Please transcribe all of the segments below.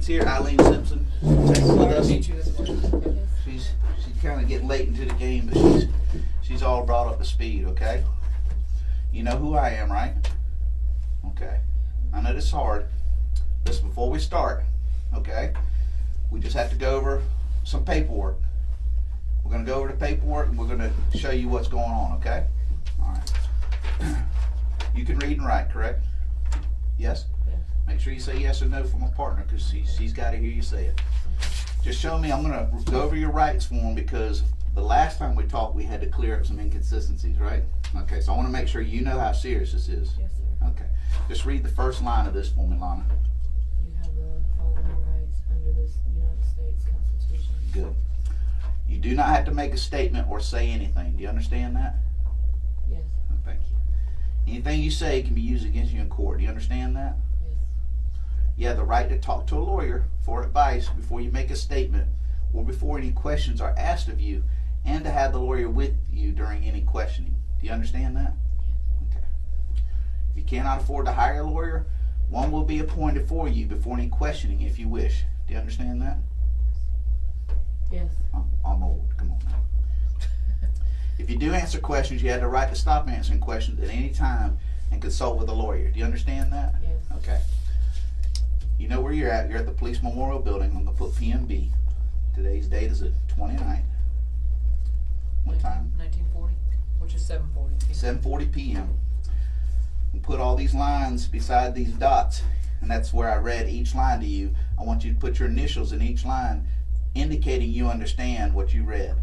client's here, Eileen Simpson. Take with us. Meet you this morning. She's kind of getting late into the game, but she's all brought up to speed. Okay. You know who I am, right? Okay. I know this is hard. Listen, before we start, okay, we just have to go over some paperwork. We're going to go over the paperwork and we're going to show you what's going on, okay? All right. You can read and write, correct? Yes? Yes. Make sure you say yes or no from a partner because she's got to hear you say it. Just show me, I'm going to go over your rights form because the last time we talked we had to clear up some inconsistencies, right? Okay, so I want to make sure you know how serious this is. Yes, sir. Okay. Just read the first line of this for me, Lonna. You have the following rights under this United States Constitution. Good. You do not have to make a statement or say anything. Do you understand that? Yes. Oh, thank you. Anything you say can be used against you in court. Do you understand that? Yes. You have the right to talk to a lawyer for advice before you make a statement or before any questions are asked of you, and to have the lawyer with you during any questioning. Do you understand that? Okay. If you cannot afford to hire a lawyer, one will be appointed for you before any questioning if you wish. Do you understand that? Yes. I'm old. Come on now. If you do answer questions, you have the right to stop answering questions at any time and consult with a lawyer. Do you understand that? Yes. Okay. You know where you're at. You're at the Police Memorial Building. I'm going to put PMB. Today's date is the 29th. What time? 1940, which is 7:40. 7:40 p.m. And put all these lines beside these dots, and that's where I read each line to you. I want you to put your initials in each line, indicating you understand what you read.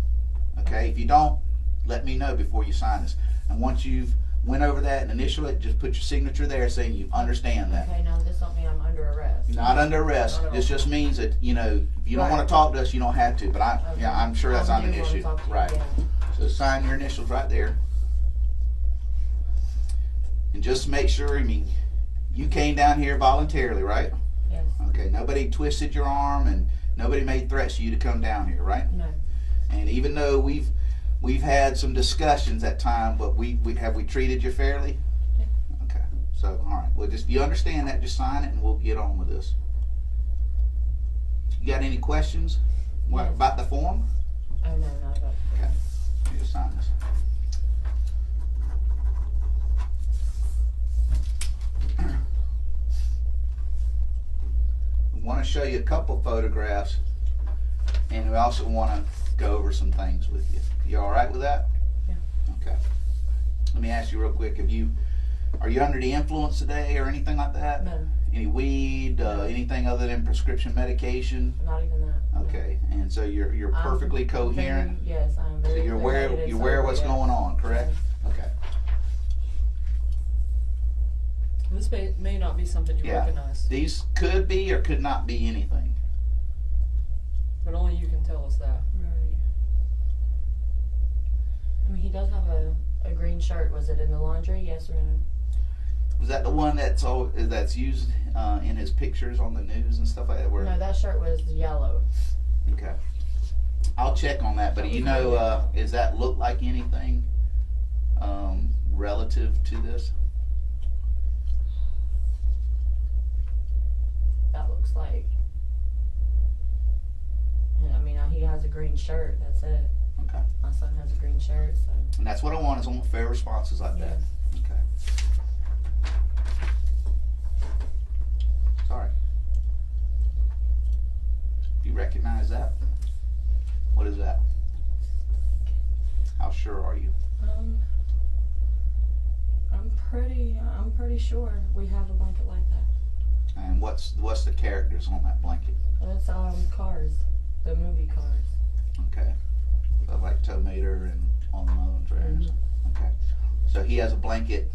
Okay? If you don't, let me know before you sign this. And once you've went over that and initial it, just put your signature there saying you understand that. Okay, now this don't mean I'm under arrest. Not under arrest. Not at all. This just means that, you know, if you don't Right. want to talk to us, you don't have to. But Okay. yeah, I'm sure that's I not an do wanna issue. talk to you, Right. yeah. So sign your initials right there. And just make sure, I mean, you came down here voluntarily, right? Yes. Okay, nobody twisted your arm and nobody made threats to you to come down here, right? No. And even though we've had some discussions at time, but we treated you fairly? Yeah. Okay. So, all right. Well, just you understand that, just sign it and we'll get on with this. You got any questions Yes. about the form? Oh, no, not about. Okay. You just sign this. We want to show you a couple photographs, and we also want to go over some things with you. You all right with that? Yeah. Okay. Let me ask you real quick. Are you under the influence today or anything like that? No, Any weed? No. Anything other than prescription medication? not even that. No. Okay. And so you're I'm perfectly coherent. Yes, I'm So very. you're aware clear-headed, you're aware of what's sober, yes. going on, correct? Okay. This may not be something you Yeah. recognize, These could be or could not be anything. but only you can tell us that. Right. I mean, he does have a green shirt. Was it in the laundry? Yes or no? Was that the one that's used in his pictures on the news and stuff like that? Where, No, that shirt was yellow. okay. I'll check on that, but you know, does that look like anything relative to this? That looks like. I mean, he has a green shirt. That's it. Okay. My son has a green shirt, so. And that's what I want, is I want fair responses like that. Okay. Sorry. You recognize that? What is that? How sure are you? I'm pretty sure we have a blanket like that. And what's the characters on that blanket? That's Cars, the movie Cars. Okay. So like Tow Mater and On the Mow and Trailers. Okay. So he has a blanket.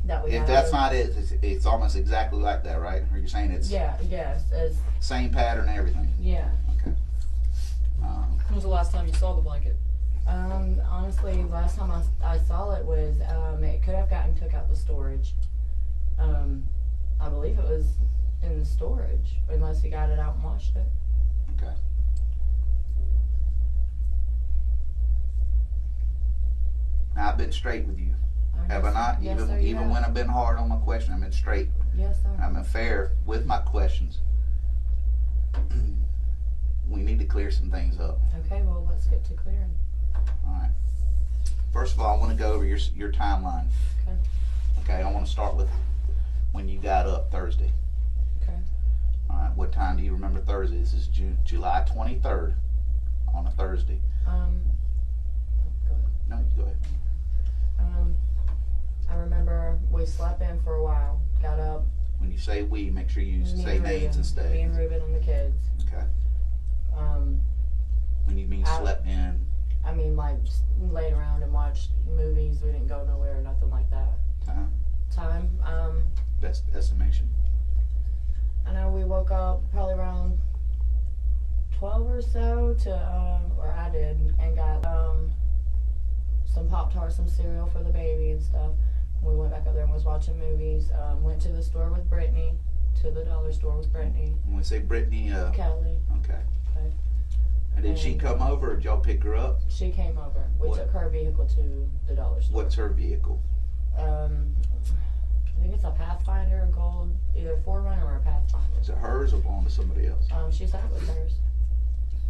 That we If have. that's not it, it's almost exactly like that, right? Or you're saying it's Yeah. Yes. As same pattern and everything? yeah. Okay. When was the last time you saw the blanket? Honestly, last time I saw it was it could have gotten took out the storage. I believe it was in the storage, unless he got it out and washed it. Okay. Now I've been straight with you, have I not? Yes, even sir, you even have. when I've been hard on my question, I've been straight. Yes, sir, I've been fair with my questions. you have. And I've been fair with my questions. Yes, sir. What's the characters on that blanket? Yes, sir. clear some things up. Okay, well, let's get to clearing. All right. First of all, I want to go over your timeline. Okay. Okay, I want to start with when you got up Thursday. Okay. All right, what time do you remember Thursday? This is July 23rd on a Thursday. Go ahead. No, you go ahead. I remember we slept in for a while, got up. When you say we, make sure you Me say and names Ruben, instead. Me and Ruben and the kids. Okay. Um, When you mean slept in, I mean, like, just laid around and watched movies. We didn't go nowhere or nothing like that. time, Time, estimation. I know we woke up probably around 12 or so or I did, and got, some Pop-Tarts, some cereal for the baby and stuff. We went back up there and was watching movies. Went to the store with Brittany, to the dollar store with Brittany. When we say Brittany, Kelly. okay. Okay. And did she And- come over or did y'all pick her up? She came over. We What- took her vehicle to the dollar store. What's her vehicle? I think it's a Pathfinder, a gold, either Forerunner or a Pathfinder. Is it hers or belong to somebody else? She said it was hers.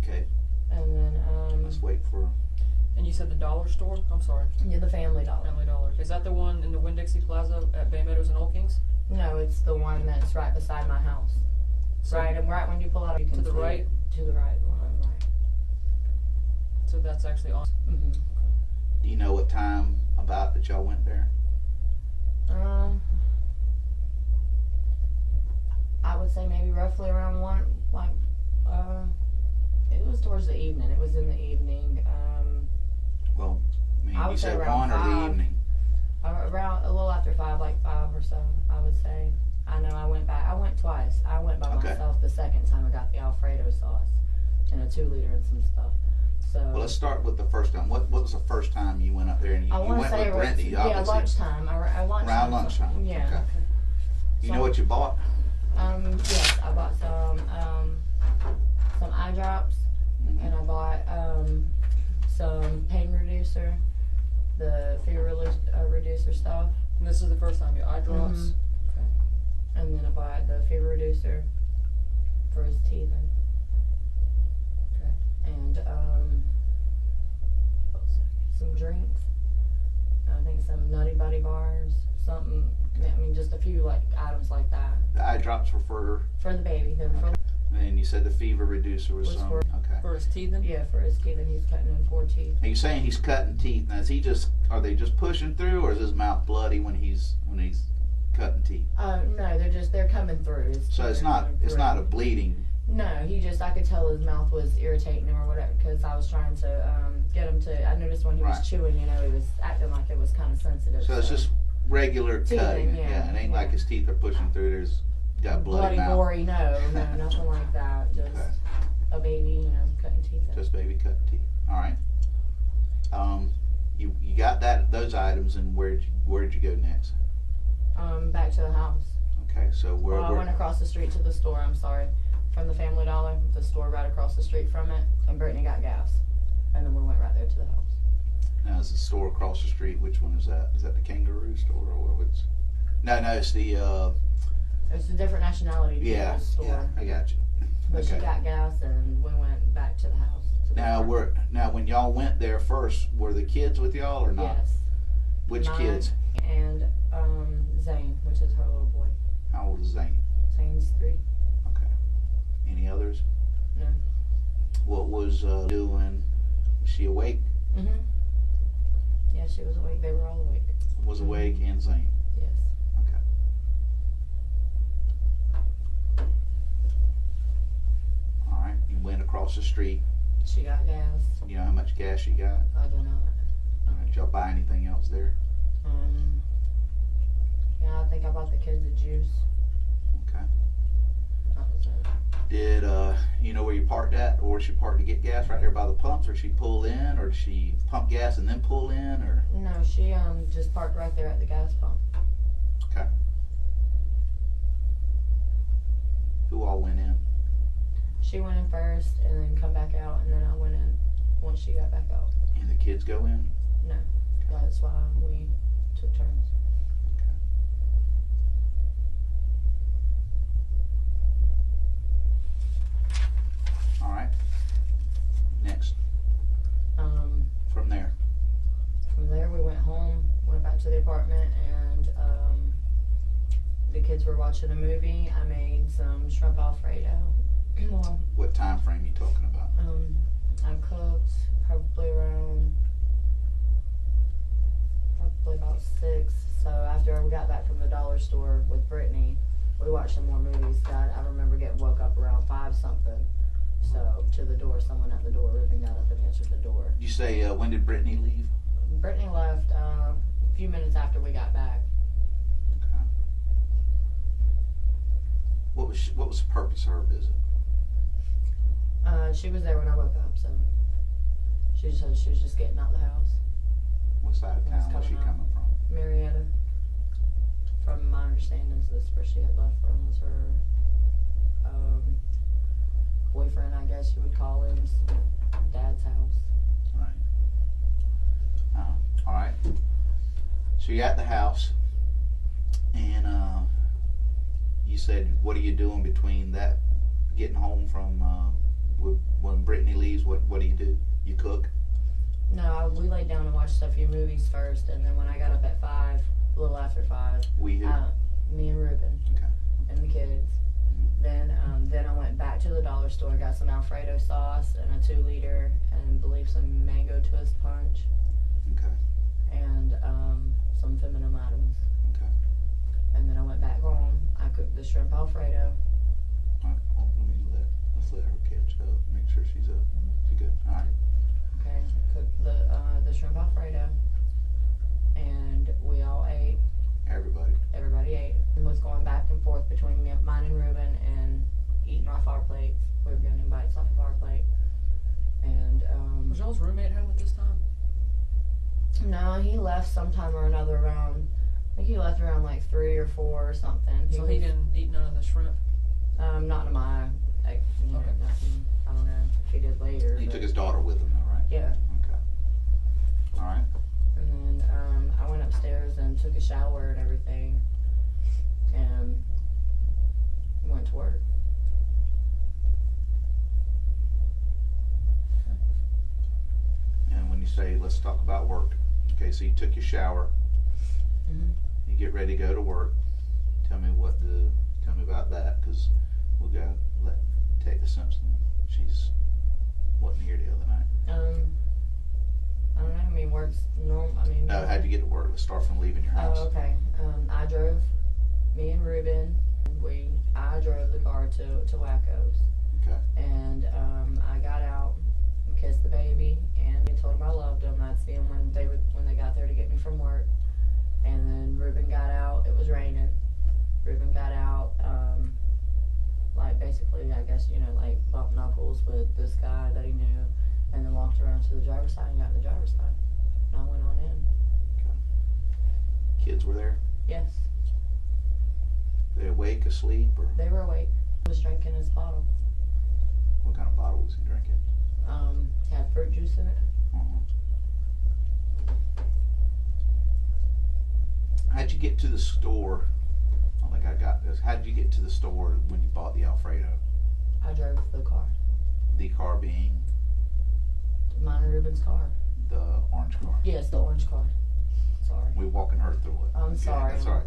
Okay, And then, let's wait for her. And you said the dollar store? I'm sorry. yeah, the Family Dollar. Family Dollar. Is that the one in the Winn-Dixie Plaza at Bay Meadows and Old Kings? No, it's the one that's right beside my house. So, Right, and right when you pull out, you can To the see it. right? To the right, the one on the right. So that's actually on. Mm-hmm. Do you know what time about that y'all went there? I would say maybe roughly around 1, like, it was towards the evening. It was in the evening. Well, I mean, I you would say said around 1 or the 5. evening. Around a little after 5, like 5 or so, I would say. I know I went back. I went twice. I went by Okay. myself the second time. I got the Alfredo sauce and a 2-liter and some stuff. So Well, let's start with the first time. What was the first time you went up there and you I want to went say with Brittany, yeah, obviously? lunchtime. Around lunchtime. Yeah. Okay. You So- know what you bought? Yes, I bought some eye drops, Mhm. and I bought some pain reducer, the fever reducer stuff, And this is the first time you eye drops. Mhm. Okay. and then I bought the fever reducer for his teething. Okay. And what was it? Some drinks. I think some Nutty Buddy bars, something. I mean, just a few like items like that The eye drops were for, for the baby. They were for, and you said the fever reducer was Was some. for- Okay. For his teething? yeah, for his teething. He's cutting in 4 teeth. Are you saying he's cutting teeth? Now, is he just? Are they just pushing through, or is his mouth bloody when he's cutting teeth? No, they're coming through. His So teeth it's are not coming it's through. not a bleeding. No, I could tell his mouth was irritating him or whatever, because I was trying to get him to. I noticed when he Right. was chewing, he was acting like it was kind of sensitive. So it's just regular Teething, cutting. yeah, It ain't like yeah. his teeth are pushing through. There's got bloody mouth. gory. No, nothing like that. Just Okay. a baby, cutting teeth. out. Just baby cutting teeth. All right. You got those items, and where'd you go next? Back to the house. Okay, so Well, I went across the street to the store. I'm sorry, from the Family Dollar, the store right across the street from it, and Brittany got gas, and then we went right there to the house. now is the store across the street? Which one is that? Is that the Kangaroo store or what's? No, it's the It's a different nationality store. yeah. I got you. But she got gas, and we went back to the house. To the Now apartment. when y'all went there first, were the kids with y'all or not? Yes. Which Mine kids? And Zane, which is her little boy. How old is Zane? Zane's 3. Okay. Any others? No. What was doing? Was she awake? Mhm. Yeah, she was awake. They were all awake. Was awake and Zane. Yes. Okay. All right. You went across the street. She got gas. You know how much gas you got? I don't know. All right. Did y'all buy anything else there? Yeah, I think I bought the kids a juice. Okay. That was it. Did you know where you parked at, or she parked to get gas right there by the pumps, or she pull in, or did she pump gas and then pull in, or? No, she just parked right there at the gas pump. Okay. Who all went in? She went in first, and then come back out, and then I went in once she got back out. And the kids go in? No, that's why we took turns. All right. watching a movie. I made some shrimp Alfredo. What time frame you talking about? I cooked probably about 6. So after we got back from the dollar store with Brittany, we watched some more movies. I remember getting woke up around 5 something. So to the door, someone at the door, Ruben got up and answered the door. Did you say when did Brittany leave? Brittany left a few minutes after we got back. Okay. What was the purpose of her visit? She was there when I woke up, so she said she was just getting out of the house. What side of town was she coming from? Marietta. From my understanding, this is where she had left from, was her boyfriend, I guess you would call him, dad's house. Right. All right. So you're at the house, and you said, what are you doing between that, getting home from when Brittany leaves? What do? You cook? No, we laid down and watched a few movies first, and then when I got up at 5, a little after 5, We who? me and Ruben Okay. and the kids. Then I went back to the dollar store, got some Alfredo sauce and a 2-liter, and I believe some mango twist punch, Okay. and some feminine items. Okay. And then I went back home. I cooked the shrimp Alfredo. All right. Well, let's let her catch up. Make sure she's up. She's good. All right. Okay, cooked the shrimp Alfredo, and we all ate. Everybody ate. And was going back and forth between mine and Ruben and eating off our plates. We were getting bites off of our plate. And Was y'all's roommate home at this time? no, he left sometime or another around. I think he left around like 3 or 4 or something. So he didn't eat none of the shrimp? Not to my, like, Okay. nothing. I don't know if he did later. He but- took his daughter with him, though, right? Yeah. Okay. All right. And then I went upstairs and took a shower and everything, and went to work. And when you say, let's talk about work. Okay, so you took your shower. Mhm. You get ready to go to work. Tell me about that, because we got to take the Simpson. She's wasn't here the other night. I don't know. I mean, work's normal. I mean. No, how'd you get to work? Let's start from leaving your house. Oh, okay. I drove. Me and Ruben. I drove the car to Wacko's. Okay. And I got out, kissed the baby, and I told him I loved him. I'd see him when they got there to get me from work. And then Ruben got out. It was raining. Ruben got out, like basically, I guess, like bump knuckles with this guy that he knew, and then walked around to the driver's side and got in the driver's side. And I went on in. Kids were there? Yes, They awake, asleep, or they were awake. He was drinking his bottle. what kind of bottle was he drinking? Had fruit juice in it. How'd you get to the store? I don't think I got this. How'd you get to the store when you bought the Alfredo? I drove the car. The car being Mine and Ruben's car. the orange car. Yes, the orange car. Sorry. We're walking her through it. I'm sorry. That's all right.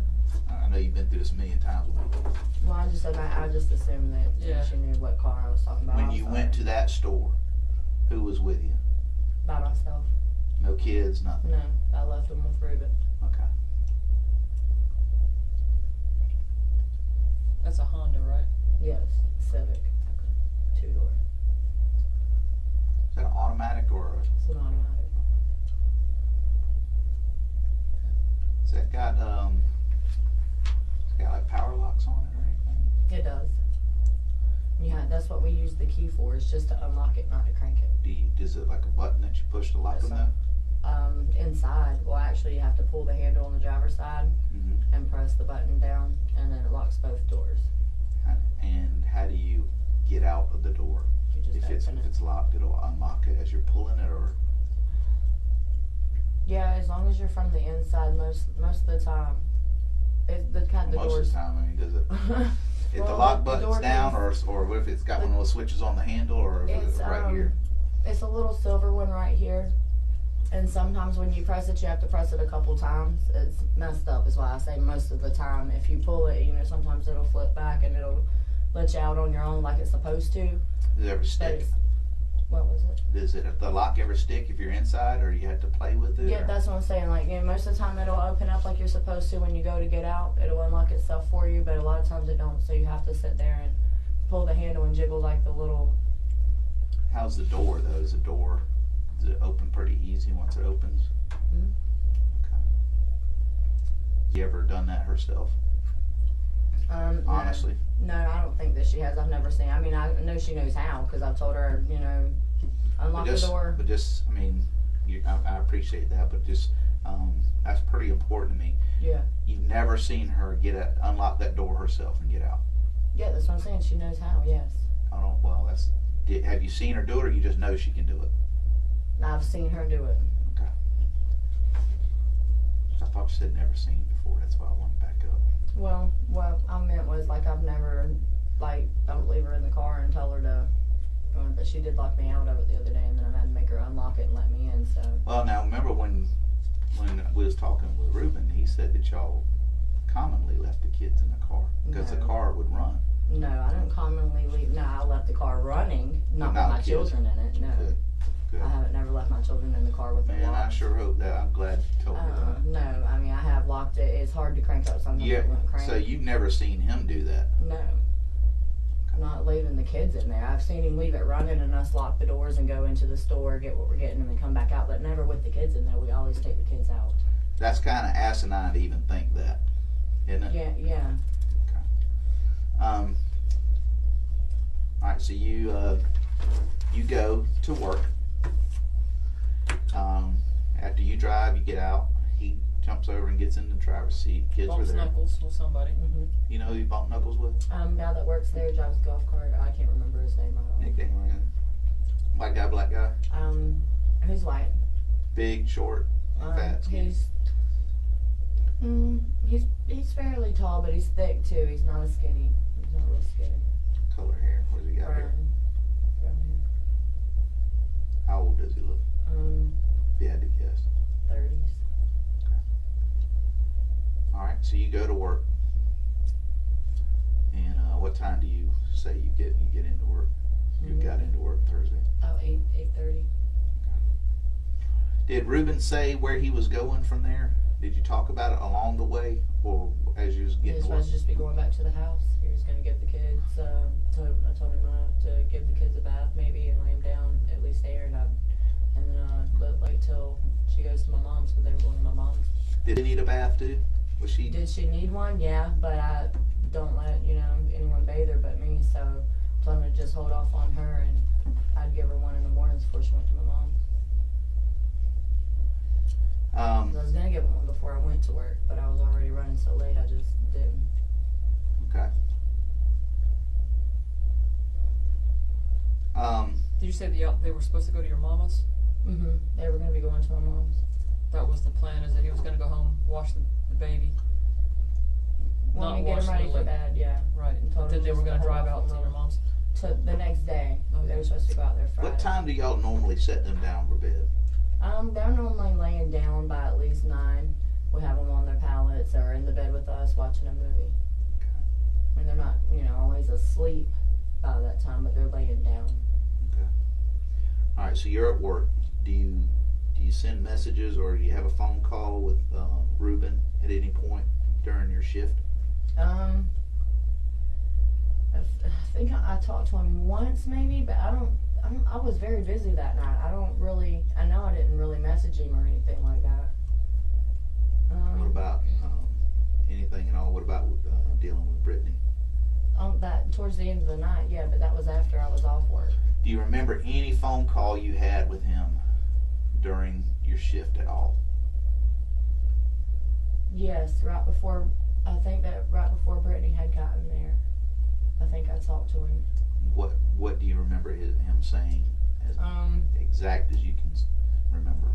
I know you've been through this a million times with me. Well, I just assumed that Yeah. she knew what car I was talking about. When I'm you sorry. went to that store, who was with you? By myself. No kids, nothing. No, I left them with Ruben. Okay. That's a Honda, right? Yes, Civic. 2-door. Is that an automatic or It's an automatic. has that got like power locks on it or anything? It does. Yeah, that's what we use the key for. Is just to unlock it, not to crank it. Is it like a button that you push to lock Yes, them sir. up? Inside, well, actually, you have to pull the handle on the driver's side Mm-hmm. and press the button down, and then it locks both doors. And how do you get out of the door? You just If open it. it's locked, it'll unlock it as you're pulling it, or Yeah, as long as you're from the inside, most of the time. The most of doors. the time. I mean, does it? If the Well, lock the button's door down, does- or if it's got one of those switches on the handle, or if It's it's right here. It's a little silver one right here, And sometimes when you press it, you have to press it a couple times. It's messed up, is why I say most of the time. If you pull it, you know, sometimes it'll flip back and it'll let you out on your own like it's supposed to. Does it ever stick? What was it? Does the lock ever stick if you're inside, or you have to play with it? Yeah, or? that's what I'm saying. Like, you know, most of the time it'll open up like you're supposed to when you go to get out. It'll unlock itself for you, but a lot of times it don't. So you have to sit there and pull the handle and jiggle like the little. How's the door though? Does it open pretty easy once it opens? Mm-hmm. Okay. You ever done that herself? Honestly. No, I don't think that she has. I've never seen. I mean, I know she knows how because I've told her, you know, unlock the door. But just, I mean, I appreciate that, but just that's pretty important to me. Yeah. You've never seen her unlock that door herself and get out. Yeah, that's what I'm saying. She knows how. Yes. Well, have you seen her do it, or you just know she can do it? I've seen her do it. Okay. I thought you said never seen before. That's why I wanted to back up. Well, what I meant was like I've never don't leave her in the car and tell her to. But she did lock me out of it the other day, and then I had to make her unlock it and let me in. So. Well, now remember when we was talking with Ruben, he said that y'all commonly left the kids in the car because the car would run. No, I don't commonly leave. No, I left the car running, not with my children in it. No. Good. I haven't never left my children in the car with them locked. Man, I sure hope that. I'm glad you told me that. No, I mean I have locked it. It's hard to crank up something that won't crank. So you've never seen him do that? No. Not leaving the kids in there. I've seen him leave it running and us lock the doors and go into the store, get what we're getting, and then come back out. But never with the kids in there. We always take the kids out. That's kind of asinine to even think that, isn't it? Yeah. Okay. All right. So you go to work. After you drive, you get out. He jumps over and gets in the driver's seat. Kids Bumps are there. knuckles with somebody. Mm-hmm. You know who you bump knuckles with? Guy that works there drives a golf cart. I can't remember his name. Nickname. White guy, black guy. Who's white? Big, short, fat, skinny. He's fairly tall, but he's thick too. He's not as skinny. He's not real skinny. Color hair. What does he got here? Brown hair. How old does he look? If you had to guess. 30s. All right, so you go to work, and what time do you say you get into work? You got into work Thursday. Oh, 8:30. Okay. Did Ruben say where he was going from there? Did you talk about it along the way, or as you was getting to He was work? supposed to just be going back to the house. He was going to give the kids. I told him to give the kids a bath maybe and lay them down at least there, and then wait till she goes to my mom's because they were going to my mom's. Did he need a bath too? Did she need one? Yeah, but I don't let anyone bathe her but me, so I told him to just hold off on her, and I'd give her one in the mornings before she went to my mom's. I was gonna give her one before I went to work, but I was already running so late, I just didn't. Okay. Did you say they were supposed to go to your mama's? Mm-hmm. They were gonna be going to my mom's. That was the plan, is that he was going to go home, wash the baby. Want to get him ready for bed, yeah. Right. But then they were going to drive out to your mom's. To the next day. Okay. They were supposed to go out there Friday. What time do y'all normally set them down for bed? They're normally laying down by at least 9. We have them on their pallets or in the bed with us watching a movie. Okay. I mean, they're not, always asleep by that time, but they're laying down. Okay. All right. So you're at work. Do you send messages, or do you have a phone call with Ruben at any point during your shift? I think I talked to him once maybe, but I was very busy that night. I know I didn't really message him or anything like that. What about anything at all? What about dealing with Brittany? Towards the end of the night, yeah, but that was after I was off work. Do you remember any phone call you had with him during your shift at all? Yes, right before Brittany had gotten there. I think I talked to him. What do you remember him saying as exact as you can remember?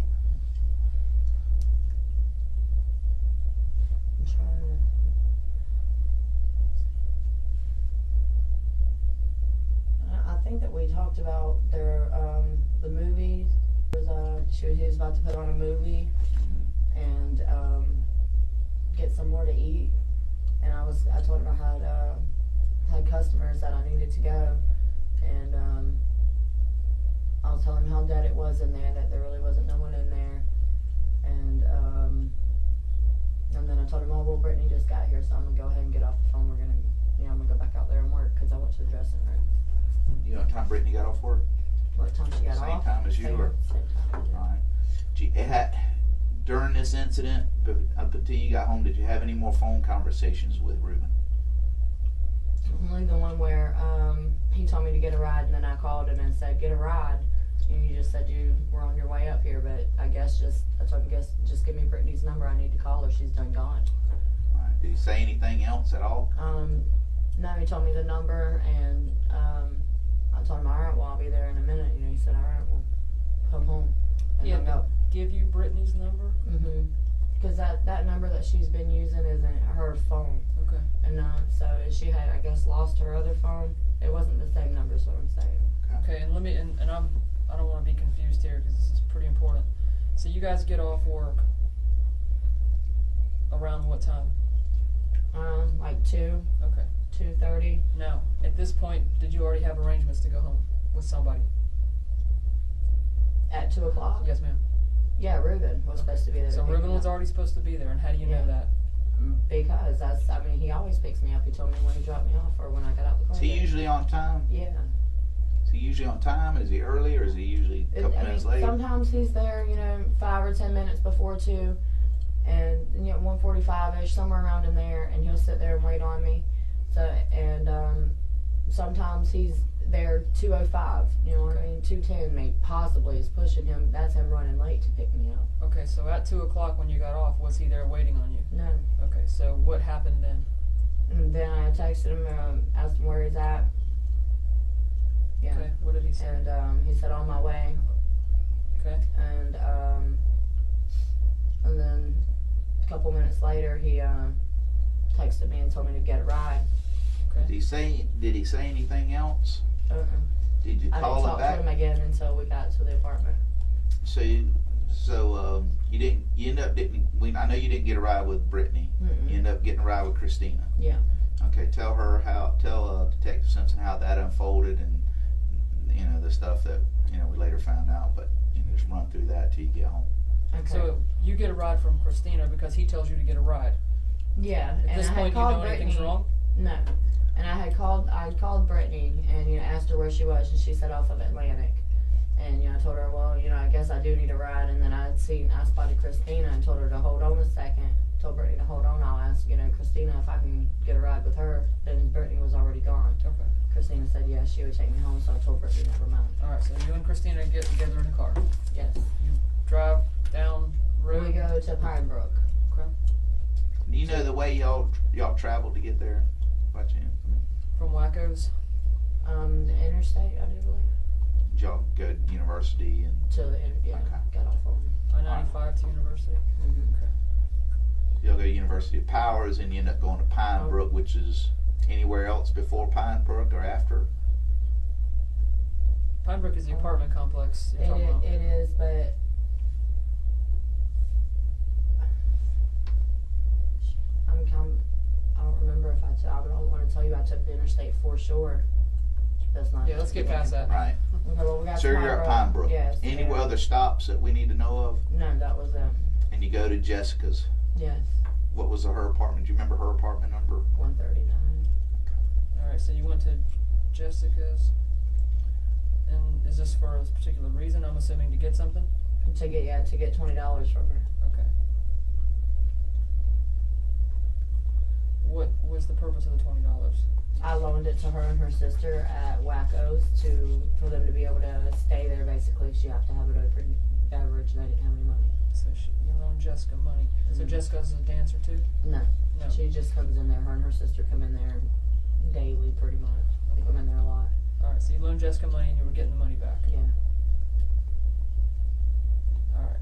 I'm trying to. I think that we talked about the movies. He was about to put on a movie and get somewhere to eat, and I told him I had customers that I needed to go, and I was telling him how dead it was in there, that there really wasn't no one in there, and then I told him, oh well, Brittany just got here, so I'm gonna go ahead and get off the phone. We're gonna, I'm gonna go back out there and work because I went to the dressing room. You know what time Brittany got off work? What time she got off? Same time as you were? Same time. Yeah. Alright. During this incident, up until you got home, did you have any more phone conversations with Ruben? Only the one where he told me to get a ride, and then I called him and said, get a ride. And you just said you were on your way up here, but I told him, just give me Brittany's number. I need to call her. She's done gone. Alright. Did he say anything else at all? No, he told me the number, and I told him, all right, well, I'll be there in a minute. He said, all right, well, come home. And hung up. Give you Brittany's number? Because that number that she's been using isn't her phone. Okay. And so she had, I guess, lost her other phone. It wasn't the same number, is what I'm saying. Okay, and let me, and I don't want to be confused here because this is pretty important. So you guys get off work around what time? Like 2. Okay. 2:30. Now, at this point, did you already have arrangements to go home with somebody? At 2 o'clock? Yes, ma'am. Yeah, Ruben was supposed to be there. So Ruben was already supposed to be there, and how do you know that? Because he always picks me up. He told me when he dropped me off or when I got out the car. Is he usually on time? Yeah. Is he usually on time? Is he early, or is he usually a couple minutes late? Sometimes he's there, 5 or 10 minutes before 2, and 1:45ish, somewhere around in there, and he'll sit there and wait on me. So, and sometimes he's there 2:05. You know what I mean? 2:10, maybe possibly is pushing him. That's him running late to pick me up. Okay, so at 2 o'clock when you got off, was he there waiting on you? No. Okay, so what happened then? And then I texted him, asked him where he's at. Yeah. Okay, what did he say? And he said on my way. Okay. And then a couple minutes later, he texted me and told me to get a ride. Okay. Did he say anything else? Did you I call didn't him talk back? to him again until we got to the apartment. So you didn't. You ended up didn't. I know you didn't get a ride with Brittany. Mm-mm. You ended up getting a ride with Christina. Yeah. Okay. Tell Detective Simpson how that unfolded, and the stuff that we later found out. But just run through that till you get home. Okay. So you get a ride from Christina because he tells you to get a ride. Yeah. At this point, you know anything's wrong? No. And I called Brittany and asked her where she was, and she said off of Atlantic. And I told her, well, I guess I do need a ride. And then I spotted Christina and told her to hold on a second. Told Brittany to hold on. I'll ask Christina if I can get a ride with her. Then Brittany was already gone. Okay. Christina said yes, she would take me home. So I told Brittany never mind. All right. So you and Christina get together in a car. Yes. You drive down road. We go to Pine Brook. Okay. Do you know the way y'all traveled to get there? By chance? From Wacko's. The interstate, I do believe. Did y'all go to university and? To the Okay. Got off on. I-95 to university. Mm-hmm. Okay. Y'all go to University of Powers, and you end up going to Pine Brook, which is anywhere else before Pine Brook or after? Pine Brook is the apartment complex you're talking about. It is, but I don't remember if I don't want to tell you I took the interstate for sure. That's not. Yeah, let's get past that. Right. Okay, well, we got So you're at Pine Brook. Yes. Any yeah. other stops that we need to know of? No, that was it. And you go to Jessica's. Yes. What was her apartment? Do you remember her apartment number? 139. All right, so you went to Jessica's, and is this for a particular reason? I'm assuming to get something. To get $20 from her. Okay. What was the purpose of the $20? I loaned it to her and her sister at Wacko's for them to be able to stay there. Basically, she have to have an open beverage, and they didn't have any money. So you loaned Jessica money. So Mhm. Jessica's a dancer too? No. No. She just comes in there. Her and her sister come in there daily, pretty much. They come in there a lot. All right, so you loaned Jessica money and you were getting the money back. Yeah. All right.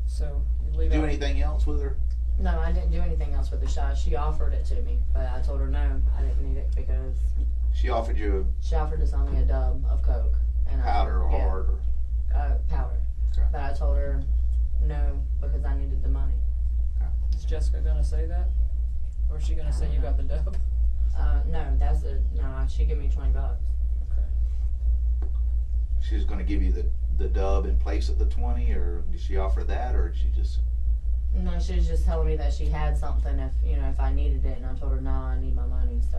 So you leave Do out. anything else with her? No, I didn't do anything else with the shot. She offered it to me, but I told her no, I didn't need it because She offered you she offered to sell me a dub of Coke. And powder or yeah. hard or powder. Okay. But I told her no because I needed the money. Is Jessica gonna say that? Or is she gonna I say don't you know. got the dub? No, she gave me $20. Okay. She was going to give you the dub in place of the 20, or did she offer that, or did she just? No, she was just telling me that she had something if I needed it, and I told her no, I need my money. So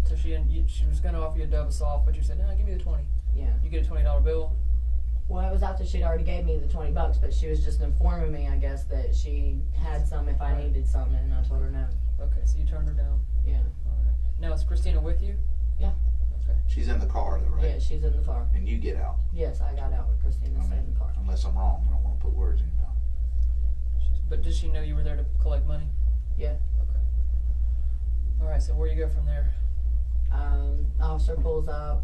So she was gonna offer you a dub of soft, but you said, no, give me the 20. yeah. You get a $20 bill. Well, it was after she'd already gave me the $20, but she was just informing me, I guess, that she had some if I Right. needed some, and I told her no. Okay, so you turned her down. Yeah. Alright. Now, is Christina with you? Yeah. Okay. She's in the car though, right? Yeah, she's in the car. And you get out. Yes, I got out with Christina stayed in the car. Unless I'm wrong, I don't want to put words in your mouth. But does she know you were there to collect money? Yeah. Okay. Alright, so where you go from there? Officer pulls up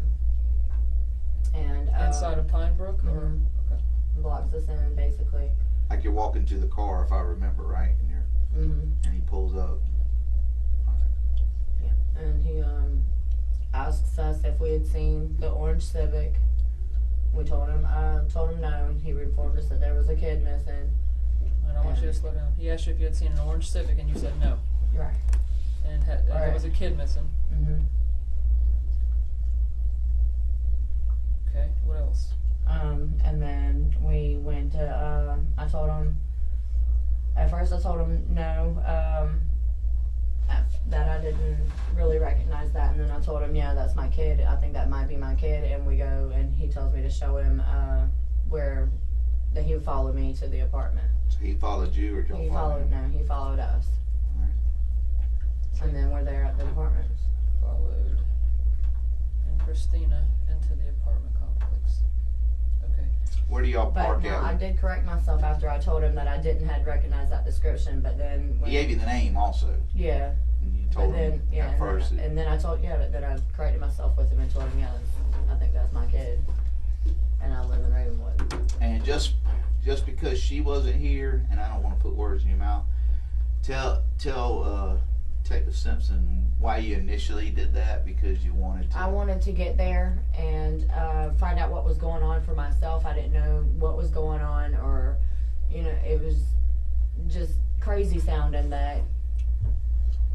and Inside of Pine Brook? Or? Mhm. Okay. blocks us in, basically. Like you're walking to the car, if I remember right, and he pulls up. Yeah. And he asks us if we had seen the orange Civic. We told him no, and he informed us that there was a kid missing. And I want you to slow down. He asked you if you had seen an orange Civic, and you said no. Right. And there was a kid missing. Okay, what else? And then we went to, at first I told him no, that I didn't really recognize that, and then I told him, yeah, that's my kid, I think that might be my kid, and we go, and he tells me to show him, that he would follow me to the apartment. So he followed you, or did y'all follow him? He followed us. Alright. And then we're there at the apartment. Followed and Christina into the apartment complex. Okay. Where do y'all But park no, at? I did correct myself after I told him that I had recognized that description, but then when, He gave you the name also. yeah. And you But told then, him yeah, at first. and then I told, but then I corrected myself with him and told him, I think that's my kid, and I live in Ravenwood. And just because she wasn't here, and I don't want to put words in your mouth, tell Detective Simpson why you initially did that, because you wanted to. I wanted to get there and find out what was going on for myself. I didn't know what was going on, or, it was just crazy sounding that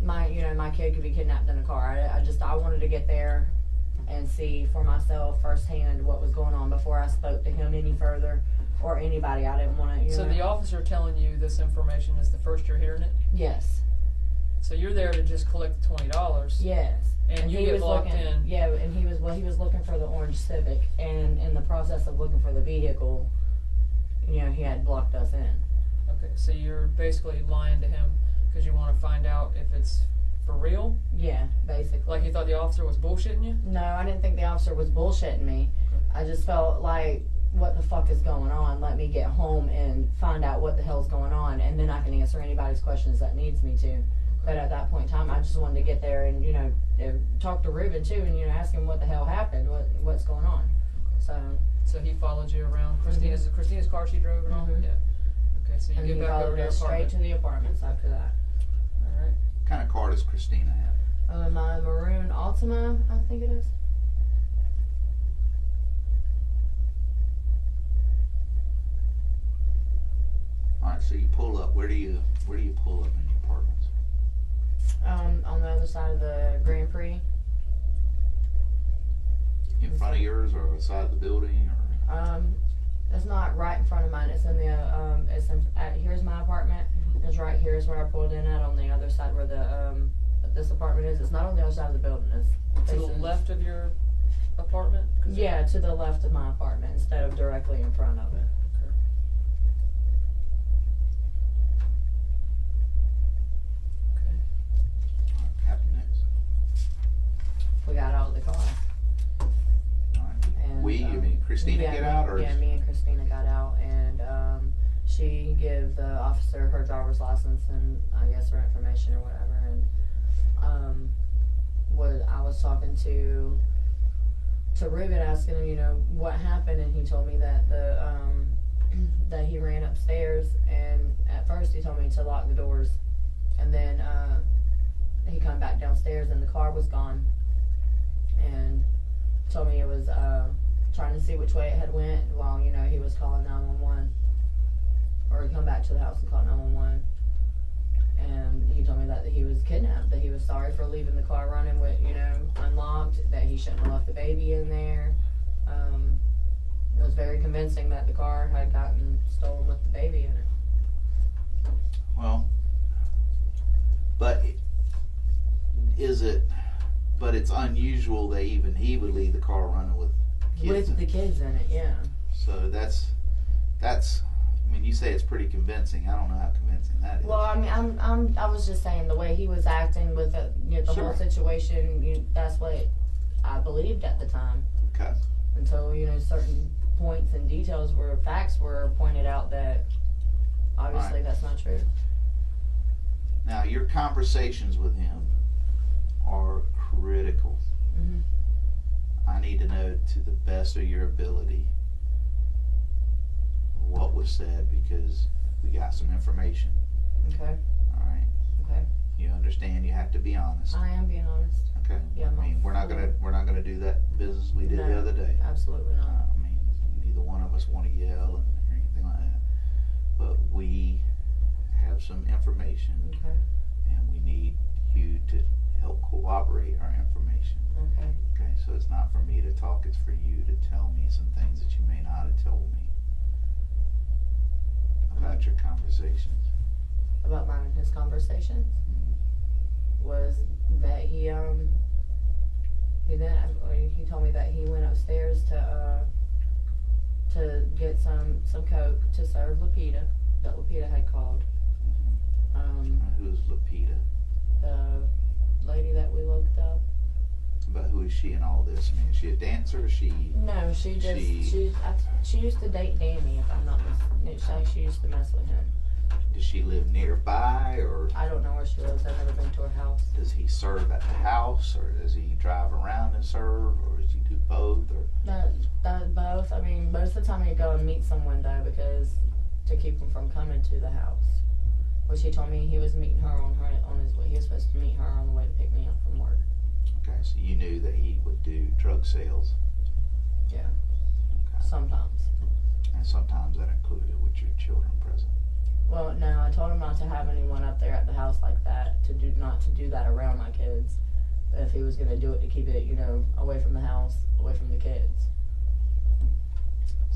my kid could be kidnapped in a car. I wanted to get there and see for myself firsthand what was going on before I spoke to him any further or anybody. I didn't want to. So the officer telling you this information is the first you're hearing it? Yes. So you're there to just collect the $20. Yes. And you he get was locked looking, in. Yeah, and he was looking for the orange Civic, and in the process of looking for the vehicle, he had blocked us in. Okay, so you're basically lying to him because you want to find out if it's for real? Yeah, basically. Like you thought the officer was bullshitting you? No, I didn't think the officer was bullshitting me. Okay. I just felt like, what the fuck is going on? Let me get home and find out what the hell's going on, and then I can answer anybody's questions that needs me to. But at that point in time, I just wanted to get there and, talk to Ruben too, and, ask him what the hell happened, what's going on. So he followed you around. Christina's car she drove and all? Mhm. Yeah. Okay, so you And get he back over followed to your us straight apartment. to the apartments after that. Alright. What kind of car does Christina have? My maroon Altima, I think it is. Alright, so you pull up. Where do you pull up in your apartments? On the other side of the Grand Prix. In front of yours, or beside the building, or? It's not right in front of mine. It's in the here's my apartment. It's right here is where I pulled in at, on the other side where the this apartment is. It's not on the other side of the building. It's To the facing- left of your apartment? 'Cause Yeah, to the left of my apartment instead of directly in front of it. Okay. Okay. Alright, what happened next? We got out of the car. Alright. And, You mean Christina yeah, get out, or? Yeah, me and Christina got out, and she gave the officer her driver's license and I guess her information or whatever, and I was talking to Ruben, asking him, what happened, and he told me that that he ran upstairs, and at first he told me to lock the doors, and then he come back downstairs and the car was gone, and told me it was trying to see which way it had went while, you know, he was calling 911. Or he come back to the house and called 911. And he told me that he was kidnapped, that he was sorry for leaving the car running with, you know, unlocked, that he shouldn't have left the baby in there. It was very convincing that the car had gotten stolen with the baby in it. Well, but it's unusual that even he would leave the car running with kids With the kids in it, yeah. So that's. I mean, you say it's pretty convincing. I don't know how convincing that is. Well, I mean, I was just saying the way he was acting with the, you know, the Sure. whole situation. That's what I believed at the time. Okay. Until, you know, certain points and details facts were pointed out that obviously that's not true. Now, your conversations with him are critical. Mhm. I need to know to the best of your ability what was said, because we got some information. Okay. All right. Okay. You understand? You have to be honest. I am being honest. Okay. Yeah, I mean, we're not gonna do that business we did No. the other day. Absolutely not. I mean, neither one of us want to yell and anything like that. But we have some information, Okay. and we need you to help cooperate our information. Okay. Okay, so it's not for me to talk, it's for you to tell me some things that you may not have told me about your conversations. About mine and his conversations was that he told me that he went upstairs to get some coke to serve Lupita, that Lupita had called. Who's Lupita? The lady that we looked up. But who is she in all this? I mean, is she a dancer? Or she? No, she used to date Danny, if I'm not mistaken. She used to mess with him. Does she live nearby, or I don't know where she lives. I've never been to her house. does he serve at the house, or does he drive around and serve, or does he do both? Or That both. I mean, most of the time he'd go and meet someone though, because to keep him from coming to the house. Which he told me he was meeting her on his way. He was supposed to meet her on the way to pick me up from work. okay, so you knew that he would do drug sales. Yeah. Okay. Sometimes. And sometimes that included with your children present. Well, no, I told him not to have anyone up there at the house like that. Not to do that around my kids. If he was gonna do it, to keep it, you know, away from the house, away from the kids.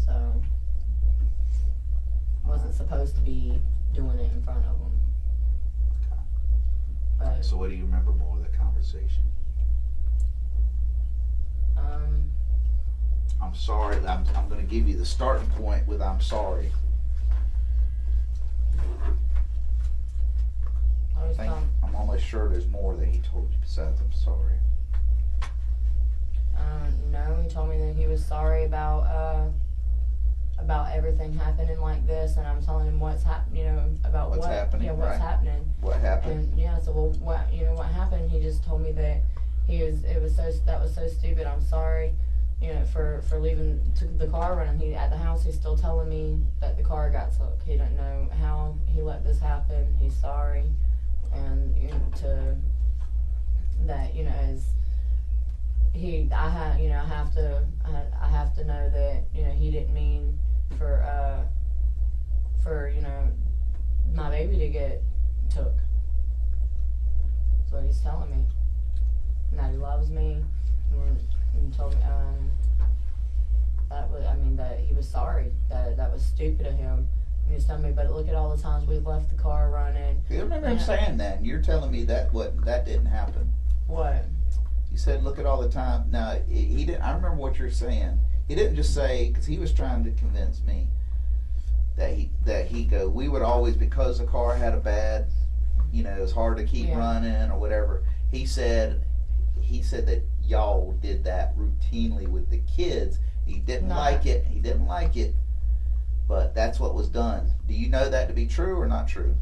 So wasn't supposed to be doing it in front of them. Okay. But So what do you remember more of the conversation? I'm sorry. I'm going to give you the starting point with I'm sorry. I was telling. I'm almost sure there's more that he told you besides I'm sorry. No, he told me that he was sorry about everything happening like this, and I'm telling him what's happening, you know, about What's what, happening, yeah, what's right. happening. What happened? And yeah, so what happened? He just told me that that was so stupid. I'm sorry, you know, for leaving the car running. He at the house. He's still telling me that the car got took. He don't know how he let this happen. He's sorry, and you know, I have to know that, you know, he didn't mean for you know, my baby to get took. That's what he's telling me. And that he loves me. And told me that he was sorry. That was stupid of him. And he was telling me, but look at all the times we've left the car running. I remember him saying that, and you're telling me that didn't happen. What? He said, "Look at all the time." Now he didn't. I remember what you're saying. He didn't just say, because he was trying to convince me that we would always, because the car had a bad, you know, it was hard to keep running or whatever. He said that y'all did that routinely with the kids. He didn't like it. He didn't like it, but that's what was done. Do you know that to be true or not true?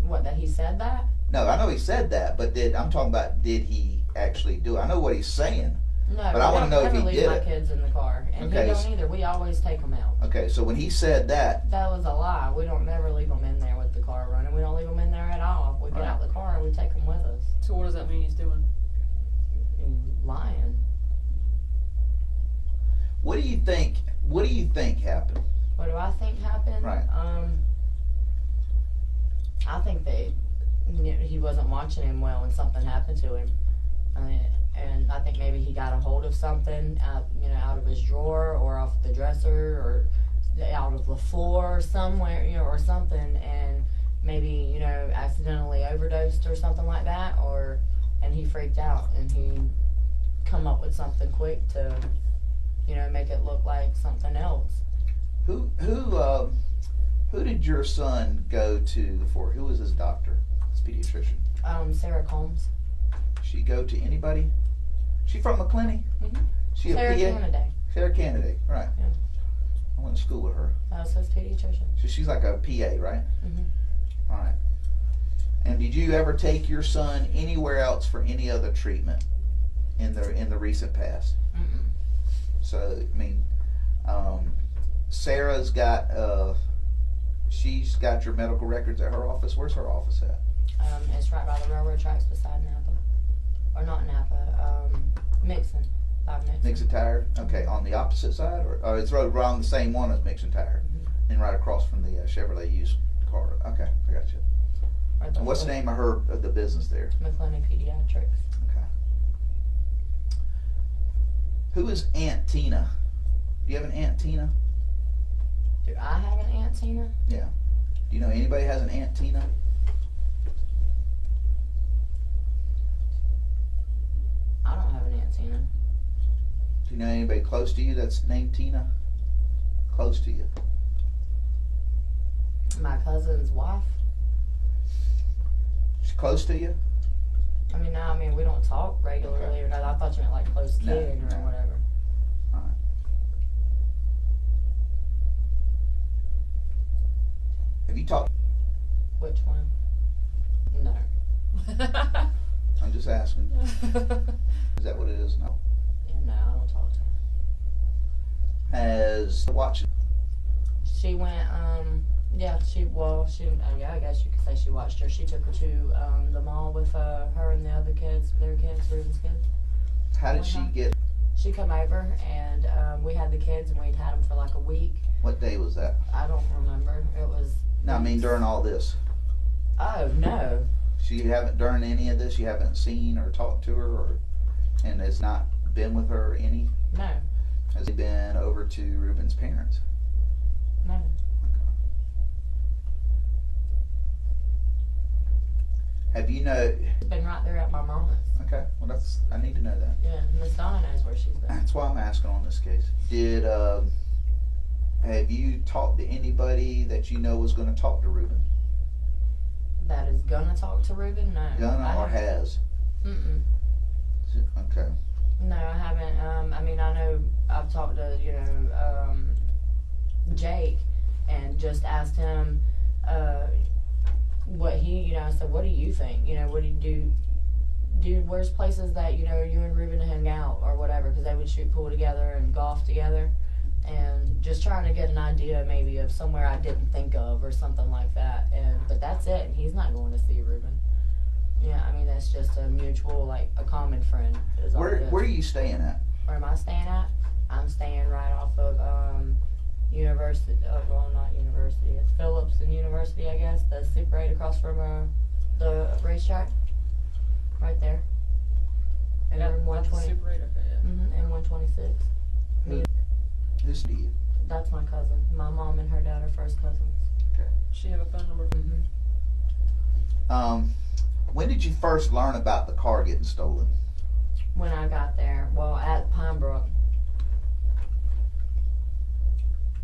What, that he said that? No, I know he said that, but I'm talking about, did he actually do it? I know what he's saying. No, but I want to know if he leave did my it. kids in the car, and Okay, he don't either. We always take them out. Okay, so when he said that, That was a lie. We don't never leave them in there with the car running. We don't leave them in there at all. We get out the car and we take them with us. So what does that mean he's doing? And lying. What do you think? What do you think happened? What do I think happened? Right. I think that he wasn't watching him well and something happened to him. And I think maybe he got a hold of something out of his drawer or off the dresser or out of the floor somewhere, or something, and maybe, accidentally overdosed or something like that, and he freaked out and he come up with something quick to, make it look like something else. Who did your son go to for? Who was his doctor? His pediatrician? Sarah Combs. She go to anybody? She from the clinic? Mm-hmm. She a Sarah PA? Canada. Sarah Canada, right. Yeah. I went to school with her. That was his pediatrician. So she's like a PA, right? Mm-hmm. All right. And did you ever take your son anywhere else for any other treatment in the recent past? Mm-mm. So, I mean, Sarah's got, she's got your medical records at her office. Where's her office at? It's right by the railroad tracks beside Napa. Or not Napa, Mixon. By Mixon. Mixon Tire? Okay, on the opposite side? Or it's right around the same one as Mixon Tire? Mm-hmm. And right across from the Chevrolet used car. Okay, I got you. Right And what's the name of the business there? McClenny Pediatrics. Okay. Who is Aunt Tina? Do you have an Aunt Tina? Do I have an Aunt Tina? Yeah. Do you know anybody has an Aunt Tina? I don't have an Aunt Tina. Do you know anybody close to you that's named Tina? Close to you. My cousin's wife. She's close to you? We don't talk regularly Okay. or nothing. I thought you meant like close No, kin or no. whatever. All right. Have you talked? Which one? No. I'm just asking. Is that what it is? No. Yeah, no, I don't talk to her. Has watched. She went, I guess you could say she watched her. She took her to the mall with her and the other kids, their kids, Ruben's kids. How did she get? She come over and we had the kids and we'd had them for like a week. What day was that? I don't remember. It was. No, I mean during all this. Oh, no. So you haven't during any of this. You haven't seen or talked to her, and has not been with her any. No. Has he been over to Ruben's parents? No. Have you know? She's been right there at my mama's. Okay, well I need to know that. Yeah, Miss Donna knows where she's been. That's why I'm asking on this case. Have you talked to anybody that you know was going to talk to Ruben? That is gonna talk to Ruben? No. Gonna or has? Mm-mm. Okay. No, I haven't. I know I've talked to, Jake and just asked him what he, I said, what do you think? What do you do? Where's places that, you and Ruben hang out or whatever? Because they would shoot pool together and golf together. And just trying to get an idea maybe of somewhere I didn't think of or something like that. But that's it. And he's not going to see Ruben. Yeah, that's just a mutual, like a common friend. Is all it is. Where are you staying at? Where am I staying at? I'm staying right off of University. Well, not University. It's Phillips and University, I guess. The Super 8 across from the racetrack. Right there. And At room the 120. Super 8, okay, yeah. And 126. Who's you? That's my cousin. My mom and her dad are first cousins. Okay. She have a phone number? When did you first learn about the car getting stolen? When I got there, well, at Pine Brook,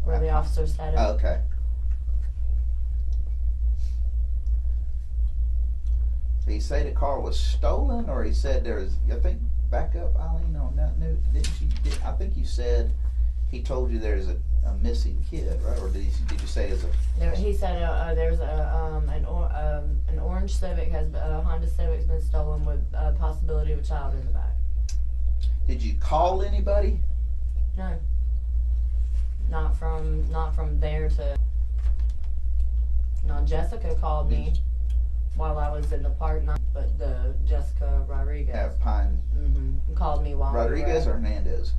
where the officer said it. Okay. Did he say the car was stolen, or he said there was? I think back up, Eileen, on that note. I think you said he told you there's a missing kid, right? Or did you say there's a? He said there's an orange Civic a Honda Civic's been stolen with a possibility of a child in the back. Did you call anybody? No. Not from there to. No, Jessica called me while I was in the park, but the Jessica Rodriguez. At Pine. Called me while Rodriguez or Hernandez?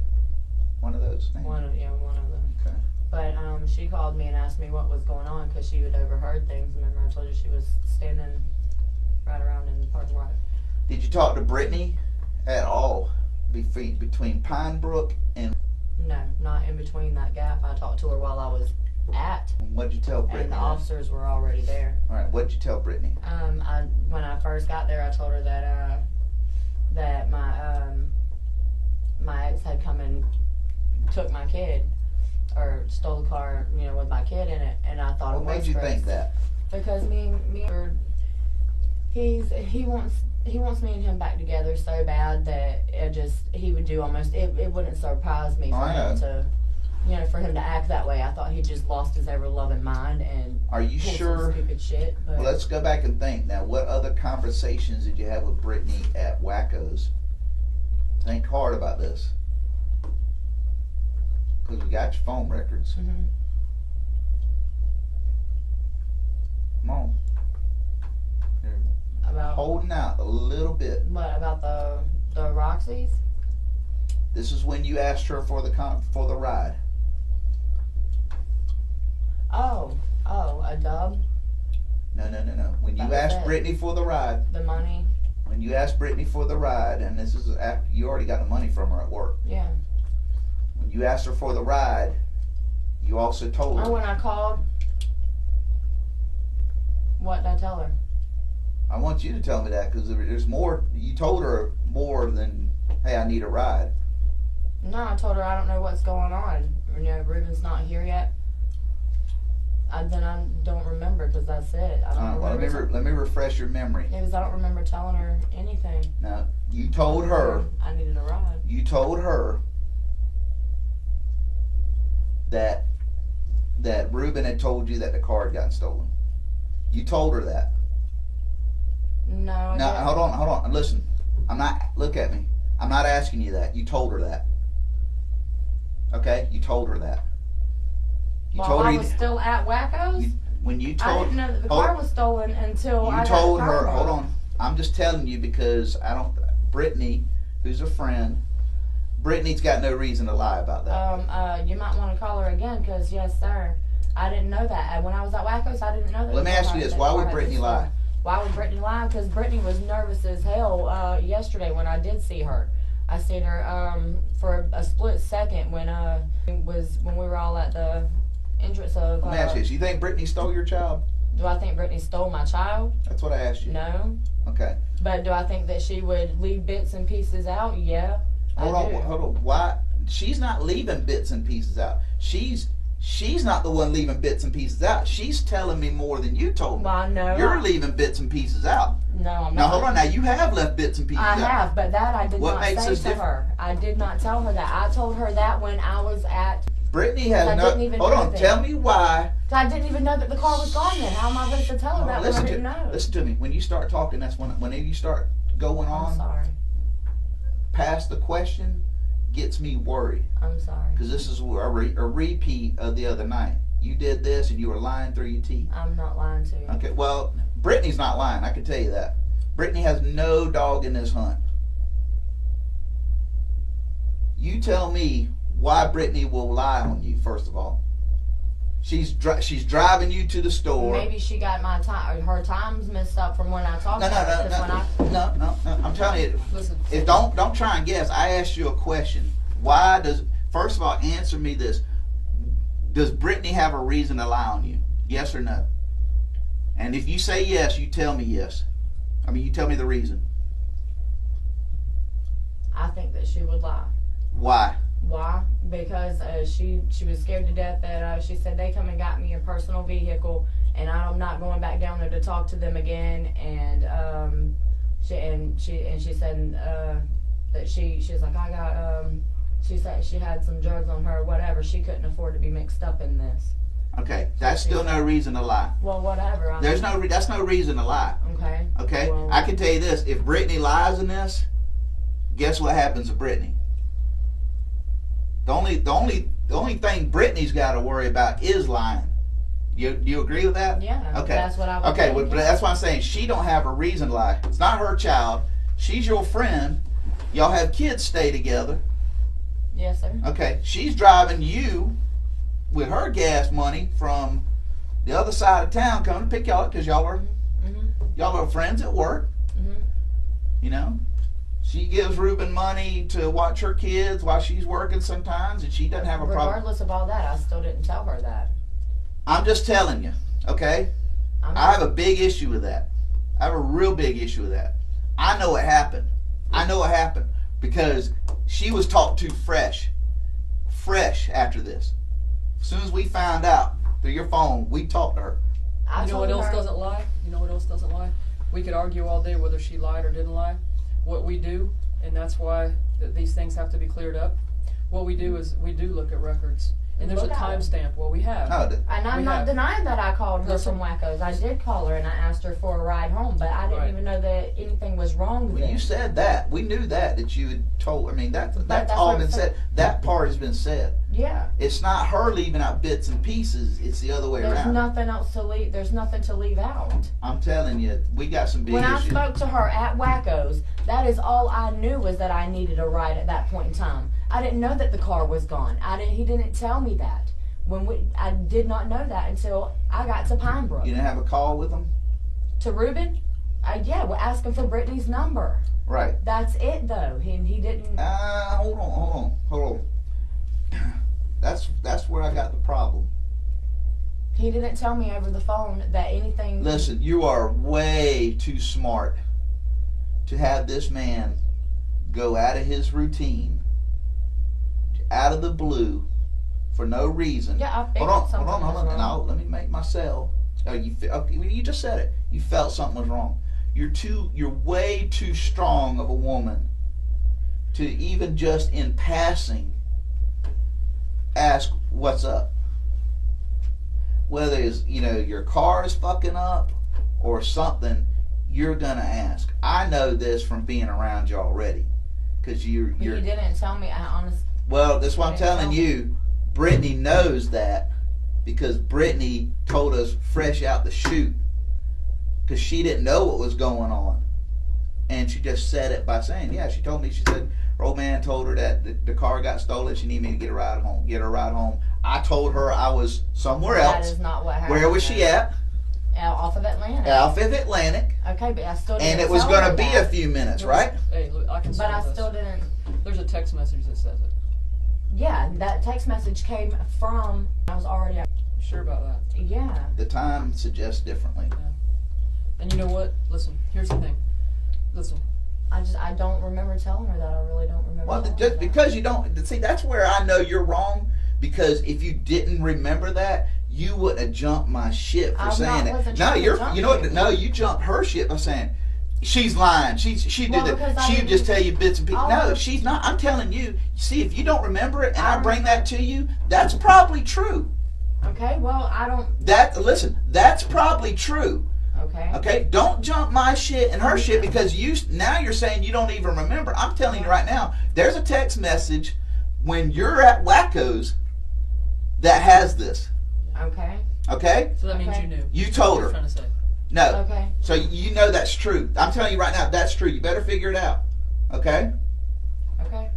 One of those names. One of them. Okay. But she called me and asked me what was going on because she had overheard things. Remember, I told you she was standing right around in the parking lot. Did you talk to Brittany at all between Pine Brook and? No, not in between that gap. I talked to her while I was at. What'd you tell Brittany? And the officers were already there. All right. What'd you tell Brittany? When I first got there, I told her that that my ex had come and took my kid, or stole the car, with my kid in it, and I thought. What made you think that? Because he wants me and him back together so bad that he would do almost it wouldn't surprise me for him to. For him to act that way. I thought he just lost his ever-loving mind and are you sure? Some stupid shit. But well, let's go back and think now. What other conversations did you have with Brittany at Wacko's? Think hard about this, because we got your phone records. Mm-hmm. Come on, you're about holding out a little bit. What about the Roxy's? This is when you asked her for the ride. Oh, a dub? No. When you asked Brittany for the ride. The money? When you asked Brittany for the ride, and this is after you already got the money from her at work. Yeah. When you asked her for the ride, you also told her. Oh, when I called? What did I tell her? I want you to tell me that, because there's more. You told her more than, hey, I need a ride. No, I told her I don't know what's going on. Ruben's not here yet. Then I don't remember, because that's it. I don't remember. Let me refresh your memory. Yeah, because I don't remember telling her anything. Now, you told her. I needed a ride. You told her that Ruben had told you that the car had gotten stolen. You told her that. No. Now, hold on. Listen, look at me. I'm not asking you that. You told her that. Okay? You told her that. While I was still at Wacko's? When you told... I didn't know that the car was stolen until I got the car. You told her... Hold on. I'm just telling you because Brittany, who's a friend, Brittany's got no reason to lie about that. You might want to call her again, because, yes, sir, I didn't know that. And when I was at Wacko's, I didn't know that. Let me ask you this. Why would Brittany lie? Why would Brittany lie? Because Brittany was nervous as hell yesterday when I did see her. I seen her for a split second when we were all at the entrance of... Let me ask you this. You think Brittany stole your child? Do I think Brittany stole my child? That's what I asked you. No. Okay. But do I think that she would leave bits and pieces out? Yeah. Hold on. Why? She's not leaving bits and pieces out. She's not the one leaving bits and pieces out. She's telling me more than you told me. Well, no. You're leaving bits and pieces out. No, I'm not. Now, hold on. Now, you have left bits and pieces out. I have, but that I did not say to her. I did not tell her that. I told her that when I was at... Brittany has no... Hold on. Tell me why. I didn't even know that the car was gone then. How am I supposed to tell her that when I didn't know? Listen to me. When you start talking, that's whenever you start going on... I'm sorry. Past the question gets me worried. I'm sorry. Because this is a repeat of the other night. You did this and you were lying through your teeth. I'm not lying to you. Okay, well, Brittany's not lying, I can tell you that. Brittany has no dog in this hunt. You tell me why Brittany will lie on you, first of all. She's driving you to the store. Maybe she got her times messed up from when I talked to her. No. I'm telling you. Listen. Don't try and guess. I asked you a question. First of all, answer me this. Does Brittany have a reason to lie on you? Yes or no? And if you say yes, you tell me yes. You tell me the reason. I think that she would lie. Why? Why? Because she was scared to death that she said they come and got me a personal vehicle and I'm not going back down there to talk to them again. And she said that she's like, I got she said she had some drugs on her, whatever. She couldn't afford to be mixed up in this. Okay, that's still no reason to lie. Well, whatever. That's no reason to lie. Okay. Okay. Well, I can tell you this: if Brittany lies in this, guess what happens to Brittany? The only thing Brittany's got to worry about is lying. You agree with that? Yeah. Okay. That's what I would Okay, think, but that's why I'm saying she don't have a reason to lie. It's not her child. She's your friend. Y'all have kids stay together. Yes, sir. Okay, she's driving you with her gas money from the other side of town coming to pick y'all up because y'all are friends at work. You know, she gives Ruben money to watch her kids while she's working sometimes, and she doesn't have a problem. Regardless of all that, I still didn't tell her that. I'm just telling you, okay? I have a big issue with that. I have a real big issue with that. I know what happened. I know what happened because she was talked to fresh after this. As soon as we found out through your phone, we talked to her. You know what else doesn't lie? You know what else doesn't lie? We could argue all day whether she lied or didn't lie. What we do, and that's why these things have to be cleared up, what we do is we do look at records. And there's a timestamp. Well, we have. And I'm not denying that I called her from Wackos. I did call her and I asked her for a ride home, but I didn't even know that anything was wrong with it. You said that. We knew that you had told. I mean, that's all been said. That part has been said. Yeah. It's not her leaving out bits and pieces. It's the other way around. There's nothing else to leave. There's nothing to leave out. I'm telling you, we got some big issues. When I spoke to her at Wackos, that is all I knew was that I needed a ride at that point in time. I didn't know that the car was gone. He didn't tell me that. I did not know that until I got to Pinebrook. You didn't have a call with him? To Ruben? Yeah, we're asking for Brittany's number. Right. That's it, though. He didn't... Hold on. That's where I got the problem. He didn't tell me over the phone that anything... Listen, you are way too smart to have this man go out of his routine, out of the blue, for no reason. Yeah, I figured hold on. And let me make my sell. Oh, you just said it. You felt something was wrong. You're way too strong of a woman to even just in passing ask what's up. Whether it's your car is fucking up or something, you're gonna ask. I know this from being around you already, because you didn't tell me. Well, that's what I'm telling you. Brittany knows that because Brittany told us fresh out the chute, because she didn't know what was going on, and she just said it by saying, yeah, she told me. She said her old man told her that the car got stolen. She needed me to get her a ride home. I told her I was somewhere else. That is not what happened. Where was she at? Off of Atlantic. Off of Atlantic. Okay, but I still didn't. And it was going to be a few minutes, right? Hey, look, I can. But I still didn't. There's a text message that says it. Yeah, that text message came from. I was already. You sure about that? Yeah. The time suggests differently. Yeah. And you know what? Listen. Here's the thing. Listen. I don't remember telling her that. I really don't remember. Well, just because you don't see, that's where I know you're wrong. Because if you didn't remember that, you wouldn't have jumped my shit for saying that. No, you know what? No, you jumped her shit by saying she's lying. She did that. She would just tell you bits and pieces. No, she's not. I'm telling you. See, if you don't remember it and I bring that to you, that's probably true. Okay. Well, I don't. Listen, that's probably true. Okay. Okay. Don't jump my shit and her shit because now you're saying you don't even remember. I'm telling you right now. There's a text message when you're at Wacko's that has this. Okay. Okay? So that means you knew. You told her. What trying to say. No. Okay. So you know that's true. I'm telling you right now, that's true. You better figure it out. Okay? Okay.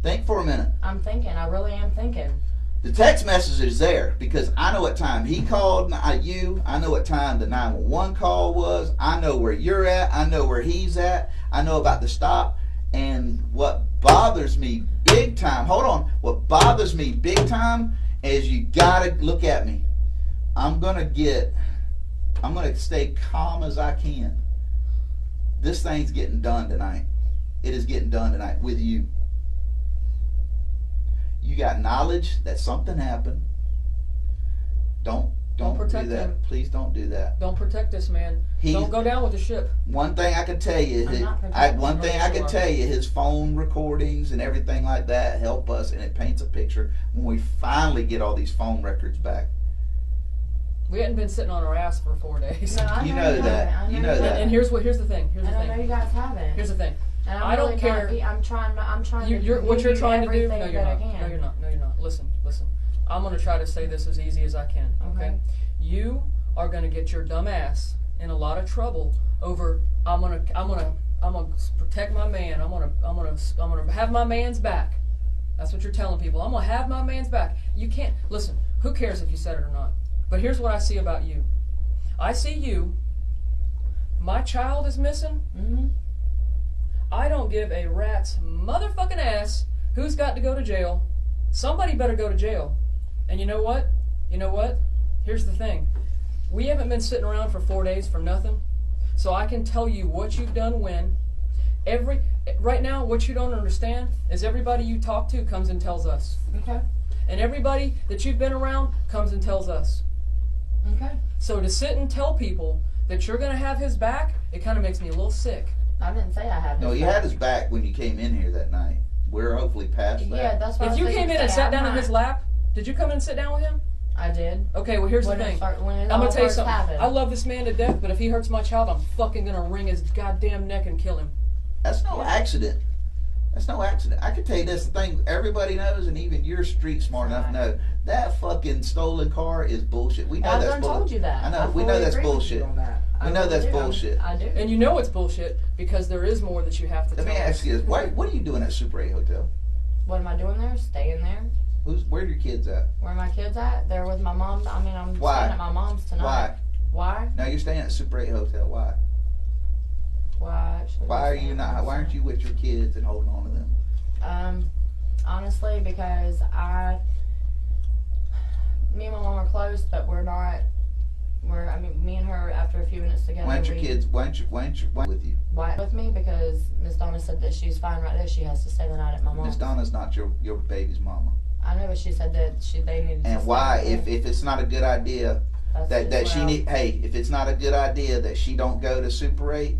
Think for a minute. I'm thinking. I really am thinking. The text message is there because I know what time he called you. I know what time the 911 call was. I know where you're at. I know where he's at. I know about the stop. And what bothers me big time, hold on, what bothers me big time is you gotta look at me. I'm gonna stay calm as I can. This thing's getting done tonight. It is getting done tonight with you. You got knowledge that something happened. Don't protect do that. him. Please don't do that. Don't protect this man. Don't go down with the ship. One thing I can tell you, his phone recordings and everything like that help us, and it paints a picture when we finally get all these phone records back. We hadn't been sitting on our ass for 4 days. No, you know that. You know that. And here's the thing. I know you guys haven't. Here's the thing. And I don't care. I'm trying to. What you're trying to do? No, you're not. No, you're not. No, you're not. Listen. I'm gonna try to say this as easy as I can. Okay. You are gonna get your dumb ass in a lot of trouble over. I'm gonna protect my man. I'm gonna have my man's back. That's what you're telling people. I'm gonna have my man's back. You can't listen. Who cares if you said it or not? But here's what I see about you. I see you. My child is missing. Mm-hmm. I don't give a rat's motherfucking ass who's got to go to jail. Somebody better go to jail. And you know what? You know what? Here's the thing. We haven't been sitting around for 4 days for nothing. So I can tell you what you've done when. Right now, what you don't understand is everybody you talk to comes and tells us. Okay. And everybody that you've been around comes and tells us. Okay. So to sit and tell people that you're going to have his back, it kind of makes me a little sick. I didn't say I had his No, you back. had his back when you came in here that night. We're hopefully past that. Yeah, that's why If you came in and sat down in his lap, did you come in and sit down with him? I did. Okay, well here's When the thing. I'm I'm going to tell you something. I love this man to death, but if he hurts my child, I'm fucking going to wring his goddamn neck and kill him. That's no accident. That's no accident. I can tell you this thing everybody knows, and even you're street smart enough to know that fucking stolen car is bullshit. We know I've that's done bullshit. told you that. I know. I We know fully that's agree with bullshit. you on that. We I know really that's do. bullshit. I do. And you know it's bullshit because there is more that you have to Let tell me ask us. you this: what are you doing at Super 8 Hotel? What am I doing there? Staying there. Where are your kids at? Where are my kids at? They're with my mom. I mean, I'm Why? staying at my mom's tonight. Why? Why? No, you're staying at Super 8 Hotel. Why? Why actually? Why are you not? Why aren't you with your kids and holding on to them? Honestly, because me and my mom are close, but we're not. I mean, me and her after a few minutes together. Why aren't your kids? Why aren't with you? Why with me? Because Miss Donna said that she's fine right there. She has to stay the night at my mom's. Miss Donna's not your baby's mama. I know, but she said that they needed. to And stay why? there. If it's not a good idea that she need. Hey, if it's not a good idea that she don't go to Super 8,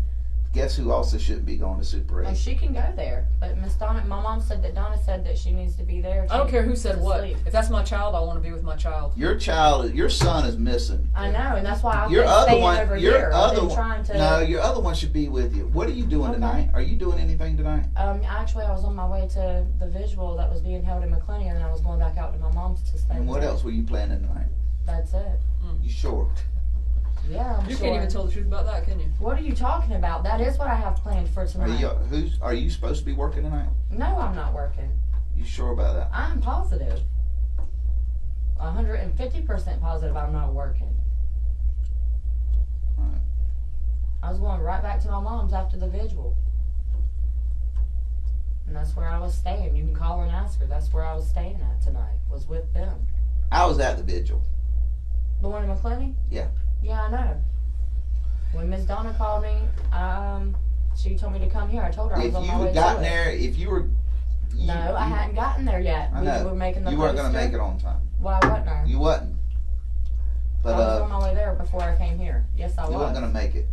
guess who also shouldn't be going to Super 8? Well, she can go there, but Miss Donna, my mom said that Donna said that she needs to be there. I don't care who said to what. sleep. If that's my child, I want to be with my child. Your son is missing. I know, and that's why I've Your been other staying one, over your here. other I've been one, trying to. no, your other one should be with you. What are you doing Okay. tonight? Are you doing anything tonight? Actually, I was on my way to the visual that was being held in McClenny, and then I was going back out to my mom's to stay. And what there. else were you planning tonight? That's it. You sure? Yeah, I'm You sure. can't even tell the truth about that, can you? What are you talking about? That is what I have planned for Are tonight. you supposed to be working tonight? No, I'm not working. You sure about that? I'm positive. 150% positive I'm not working. Alright. I was going right back to my mom's after the visual. And that's where I was staying. You can call her and ask her. That's where I was staying at tonight, was with them. I was at the vigil. The one in McClenny? Yeah. Yeah, I know. When Miss Donna called me, she told me to come here. I told her I was If on you my way had to gotten it. there, if you were... No, I hadn't gotten there yet. I know. We were making the You weren't going to poster. make it on time. Why wasn't I? You wasn't. But I was on my way there before I came here. Yes, I was. you weren't going to make it.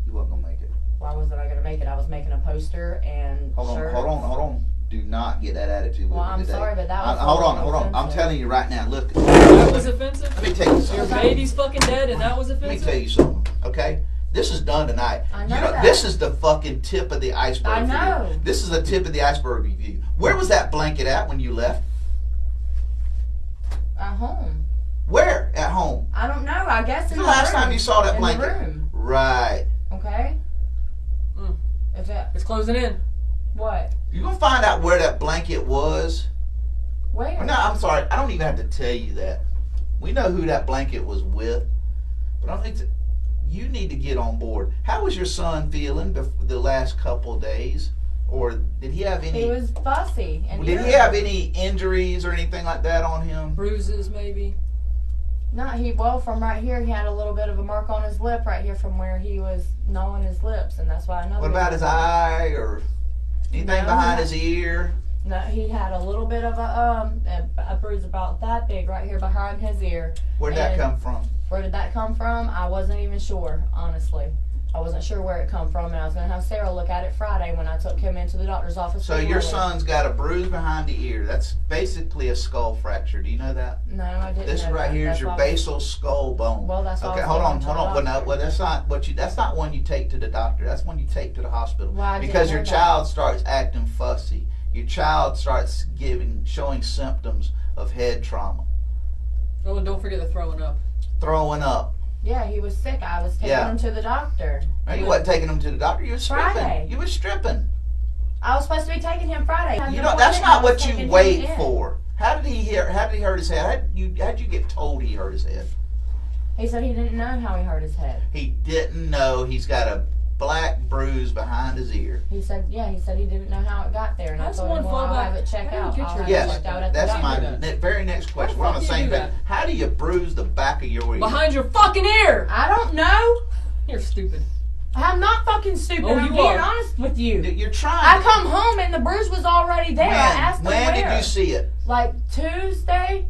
You weren't going to make it. Why wasn't I going to make it? I was making a poster and Hold shirts. on. Do not get that attitude with Well, me I'm today. sorry, but that was Hold on. offensive. I'm telling you right now. Look. That was offensive? Let me tell you Your something. baby's fucking dead and that was Let me offensive? tell you something. Okay. This is done tonight. I know that. This is the fucking tip of the iceberg. I for you. know. This is the tip of the iceberg review. Where was that blanket at when you left? At home. Where? At home. I don't know. I guess in The the last room. time you saw that in blanket. the room. Right. Okay. Mm. Is it It's closing in. what? You're going to find out where that blanket was. Where? No, I'm sorry. I don't even have to tell you that. We know who that blanket was with. But I don't think you need to get on board. How was your son feeling the last couple days? Or did he have any... He was fussy. And Did he have any injuries or anything like that on him? Bruises, maybe. No, well, from right here, he had a little bit of a mark on his lip right here from where he was gnawing his lips, and that's why I know. What about his eye or anything No, behind no. his ear? No, he had a little bit of a bruise about that big right here behind his ear. Where'd that And come from? Where did that come from? I wasn't even sure, honestly. I wasn't sure where it come from, and I was going to have Sarah look at it Friday when I took him into the doctor's office. So for your Lily. son's got a bruise behind the ear. That's basically a skull fracture. Do you know that? No, I didn't. This know right that. here That's is your why I was- basal skull bone. Well, that's why I Okay, was hold going on. to Well, the no, doctor. well, that's not what you. That's not one you take to the doctor. That's one you take to the hospital. Well, I didn't Because know your that. child starts acting fussy. Your child starts showing symptoms of head trauma, Oh, and don't forget the throwing up. throwing up. Yeah, he was sick. I was taking Yeah. him to the doctor. No, He you was- wasn't taking him to the doctor. You was stripping. Friday. You was stripping. I was supposed to be taking him Friday. You know, that's not what you wait for. How did he hurt his head? How'd you get told he hurt his head? He said he didn't know how he hurt his head. He didn't know he's got a black bruise behind his ear. He said he didn't know how it got there, and That's I told him, well, I'll have it checked out. Yes, that's my very next question. We're on the same page. How do you bruise the back of your ear? Behind your fucking ear! I don't know. You're stupid. I'm not fucking stupid. Oh, I'm you being are. honest with you. You're trying. I come home and the bruise was already there. I asked him when where. did you see it? Like Tuesday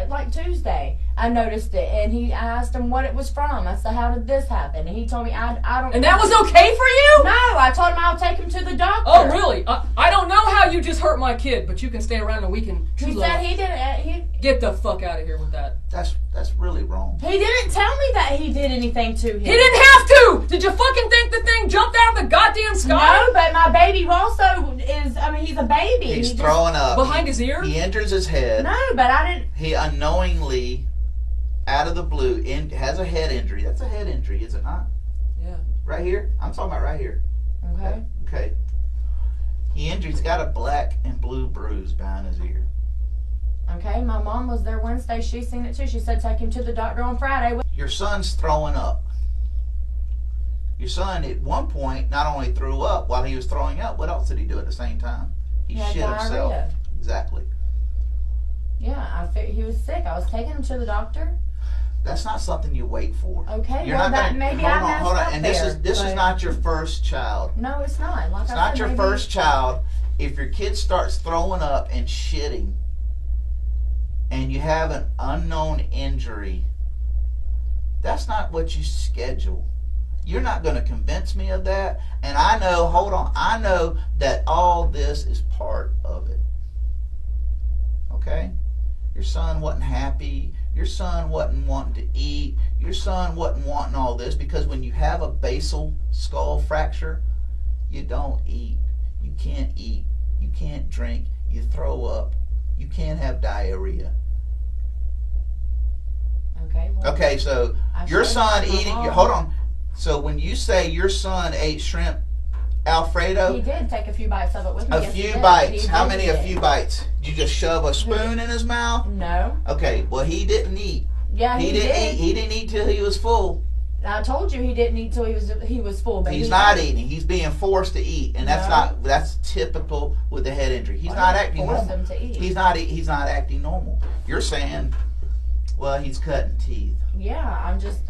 like Tuesday. I noticed it, and I asked him what it was from. I said, "How did this happen?" And he told me, "I don't." And that was okay for you? No, I told him I'll take him to the doctor. Oh, really? I don't know how you just hurt my kid, but you can stay around and we can. He said he didn't. Get the fuck out of here with that. That's really wrong. He didn't tell me that he did anything to him. He didn't have to! Did you fucking think the thing jumped out of the goddamn sky? No, but my baby also is, he's a baby. He's throwing up. Behind his ear? He enters his head. No, but I didn't. He unknowingly, out of the blue, has a head injury. That's a head injury, is it not? Yeah. Right here? I'm talking about right here. Okay. Okay. He's got a black and blue bruise behind his ear. Okay, my mom was there Wednesday. She seen it too. She said take him to the doctor on Friday. Your son's throwing up. Your son, at one point, not only threw up while he was throwing up, what else did he do at the same time? He had shit himself. diarrhea. Exactly. Yeah, I figured he was sick. I was taking him to the doctor. That's not something you wait for. Okay, You're well, not gonna, maybe hold I on, messed hold on. up And there, this is not your first child. No, it's not. Like It's I not said, your maybe- first child. If your kid starts throwing up and shitting, and you have an unknown injury, that's not what you schedule. You're not going to convince me of that. And I know that all this is part of it. Okay? Your son wasn't happy. Your son wasn't wanting to eat. Your son wasn't wanting all this, because when you have a basal skull fracture, you don't eat. You can't eat. You can't drink. You throw up. You can't have diarrhea. Okay. Well, Okay, so your son eating. Hold on. So when you say your son ate shrimp Alfredo, he did take a few bites of it with me. a Yes, he few did. bites. He How did many? eat A it. few bites. Did you just shove a spoon in his mouth? No. Okay. Well, he didn't eat. Yeah, he didn't did. eat. He didn't eat till he was full. I told you he didn't eat till he was full. But He's not eating. He's being forced to eat, and that's typical with the head injury. He's not acting normal. Him to eat. He's not acting normal. You're saying, well, he's cutting teeth. Yeah, I'm just.